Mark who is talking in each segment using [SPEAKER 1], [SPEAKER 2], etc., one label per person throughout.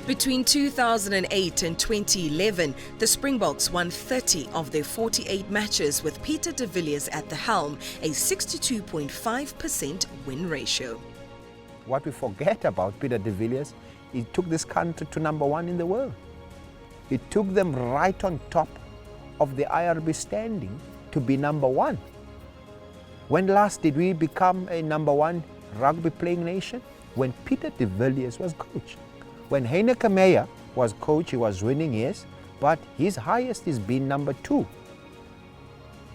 [SPEAKER 1] Between 2008 and 2011, the Springboks won 30 of their 48 matches with Peter De Villiers at the helm, a 62.5% win ratio.
[SPEAKER 2] What we forget about Peter De Villiers, he took this country to #1 in the world. He took them right on top of the IRB standing to be #1. When last did we become a #1 rugby playing nation? When Peter De Villiers was coach. When Heineke Meyer was coach, he was winning, yes, but his highest is being #2.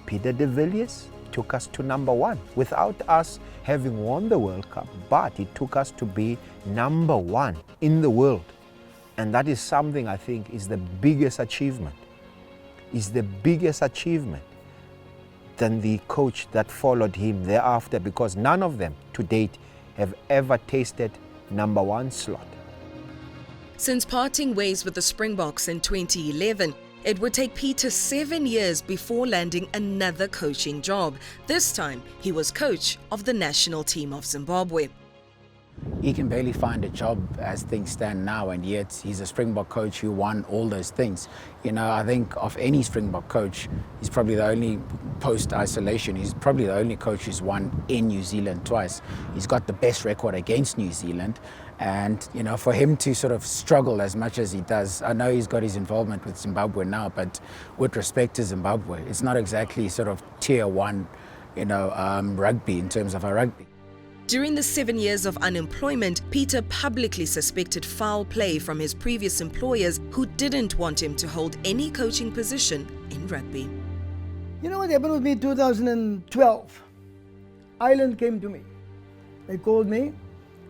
[SPEAKER 2] Peter De Villiers took us to #1 without us having won the World Cup, but he took us to be #1 in the world. And that is something I think is the biggest achievement. Is the biggest achievement than the coach that followed him thereafter, because none of them to date have ever tasted #1 slot.
[SPEAKER 1] Since parting ways with the Springboks in 2011, it would take Peter 7 years before landing another coaching job. This time, he was coach of the national team of Zimbabwe.
[SPEAKER 3] He can barely find a job as things stand now, and yet he's a Springbok coach who won all those things. You know, I think of any Springbok coach, he's probably the only post-isolation, he's probably the only coach who's won in New Zealand twice. He's got the best record against New Zealand, and you know, for him to sort of struggle as much as he does, I know he's got his involvement with Zimbabwe now, but with respect to Zimbabwe, it's not exactly sort of tier 1, you know, rugby in terms of our rugby.
[SPEAKER 1] During the 7 years of unemployment, Peter publicly suspected foul play from his previous employers who didn't want him to hold any coaching position in rugby.
[SPEAKER 4] You know what happened with me in 2012? Ireland came to me. They called me,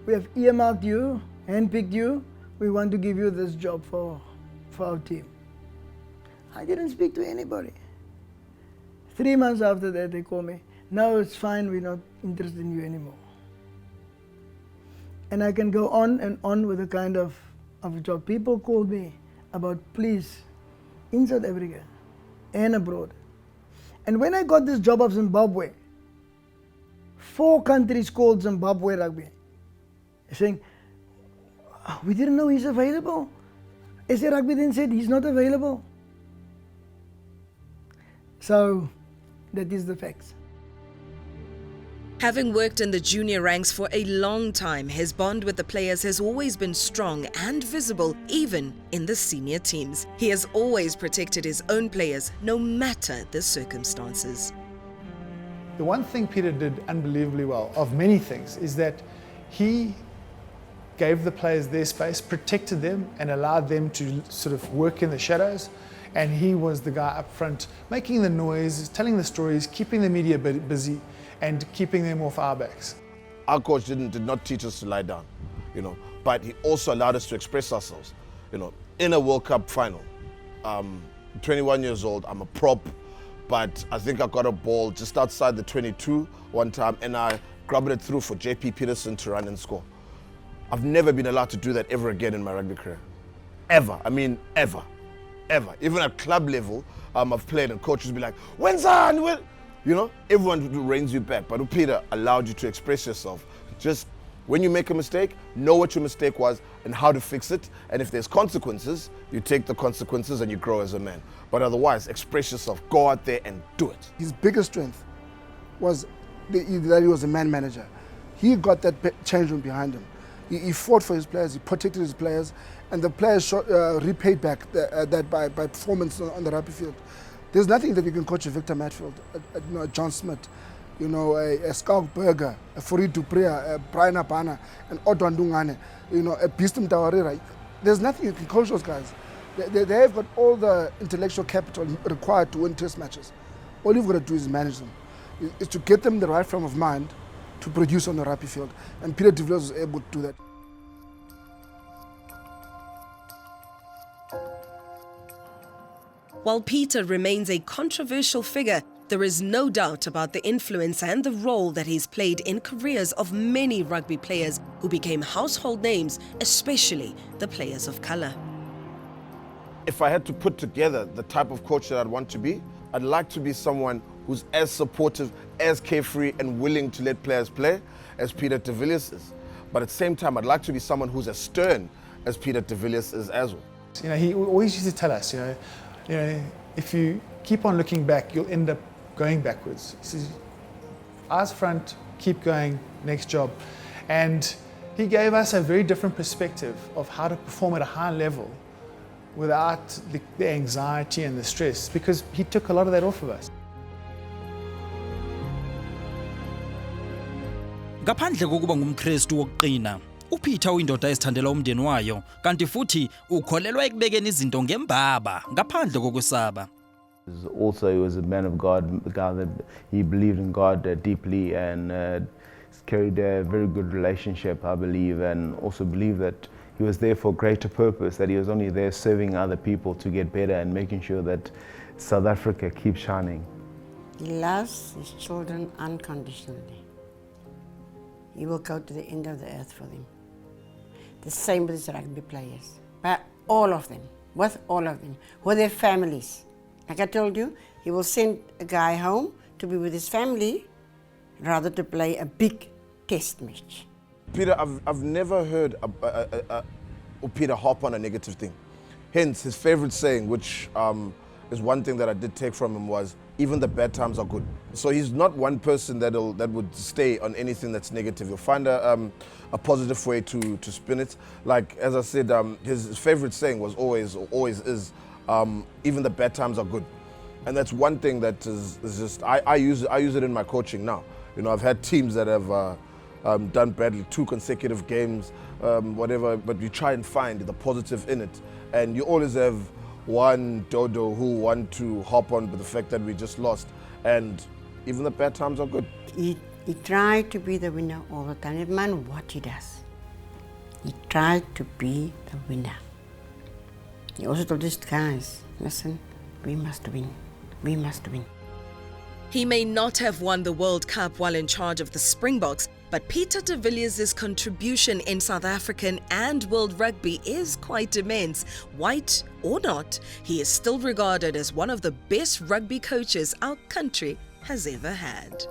[SPEAKER 4] we have earmarked you, handpicked you, we want to give you this job for our team. I didn't speak to anybody. 3 months after that, they called me, no, it's fine, we're not interested in you anymore. And I can go on and on with the kind of job. People called me about police in South Africa and abroad. And when I got this job of Zimbabwe, 4 countries called Zimbabwe Rugby, saying, we didn't know he's available. SA Rugby then said he's not available. So that is the facts.
[SPEAKER 1] Having worked in the junior ranks for a long time, his bond with the players has always been strong and visible, even in the senior teams. He has always protected his own players, no matter the circumstances.
[SPEAKER 5] The one thing Peter did unbelievably well, of many things, is that he gave the players their space, protected them, and allowed them to sort of work in the shadows. And he was the guy up front, making the noise, telling the stories, keeping the media busy, and keeping them off our backs.
[SPEAKER 6] Our coach did not teach us to lie down, you know, but he also allowed us to express ourselves. You know, in a World Cup final, 21 years old, I'm a prop, but I think I got a ball just outside the 22 one time, and I grabbed it through for JP Peterson to run and score. I've never been allowed to do that ever again in my rugby career. Ever, I mean ever, ever. Even at club level, I've played and coaches be like, when's on? When? You know, everyone reins you back, but Peter allowed you to express yourself. Just when you make a mistake, know what your mistake was and how to fix it. And if there's consequences, you take the consequences and you grow as a man. But otherwise, express yourself, go out there and do it.
[SPEAKER 7] His biggest strength was that he was a man manager. He got that change room behind him. He fought for his players, he protected his players, and the players repaid back that by performance on the rugby field. There's nothing that you can coach a Victor Matfield, a John Smith, you know, a Skalk Berger, a Fourie Duprea, a Brian Abana, an Otto Ndungane, you know, a Bistum Tawarira. There's nothing you can coach those guys. They have got all the intellectual capital required to win test matches. All you've got to do is manage them, is to get them the right frame of mind to produce on the rugby field. And Peter De Villiers was able to do that.
[SPEAKER 1] While Peter remains a controversial figure, there is no doubt about the influence and the role that he's played in careers of many rugby players who became household names, especially the players of colour.
[SPEAKER 6] If I had to put together the type of coach that I'd want to be, I'd like to be someone who's as supportive, as carefree and willing to let players play as Peter De Villiers is. But at the same time, I'd like to be someone who's as stern as Peter De Villiers is as well.
[SPEAKER 5] You know, he always used to tell us, you know, if you keep on looking back, you'll end up going backwards. He says, eyes front, keep going, next job. And he gave us a very different perspective of how to perform at a high level without the anxiety and the stress, because he took a lot of that off of us.
[SPEAKER 8] Ngaphandle kokuba ngumKristu wokuqina, uPeter uyindoda ezithandela umndeni wayo, kanti futhi ukholelwa ekubekeni izinto ngembaba ngaphandle kokusaba.
[SPEAKER 9] Also, he was a man of God, a guy that he believed in God deeply, and carried a very good relationship, I believe, and also believe that he was there for a greater purpose, that he was only there serving other people to get better and making sure that South Africa keeps shining.
[SPEAKER 10] He loves his children unconditionally. He will go to the end of the earth for them. The same with his rugby players, but all of them, with their families. Like I told you, he will send a guy home to be with his family rather to play a big test match.
[SPEAKER 6] Peter, I've never heard Peter hop on a negative thing. Hence, his favorite saying, which is one thing that I did take from him, was, even the bad times are good. So he's not one person that would stay on anything that's negative. You'll find a positive way to spin it. Like, as I said, his favorite saying was always is, even the bad times are good. And that's one thing that is just, I use it in my coaching now. You know, I've had teams that have done badly, 2 consecutive games, whatever, but you try and find the positive in it. And you always have one dodo who want to hop on with the fact that we just lost. And even the bad times are good.
[SPEAKER 10] He tried to be the winner all the time, no matter what he does. He tried to be the winner. He also told his guys, listen, we must win. We must win.
[SPEAKER 1] He may not have won the World Cup while in charge of the Springboks, but Peter De Villiers' contribution in South African and World Rugby is quite immense. White or not, he is still regarded as one of the best rugby coaches our country has ever had.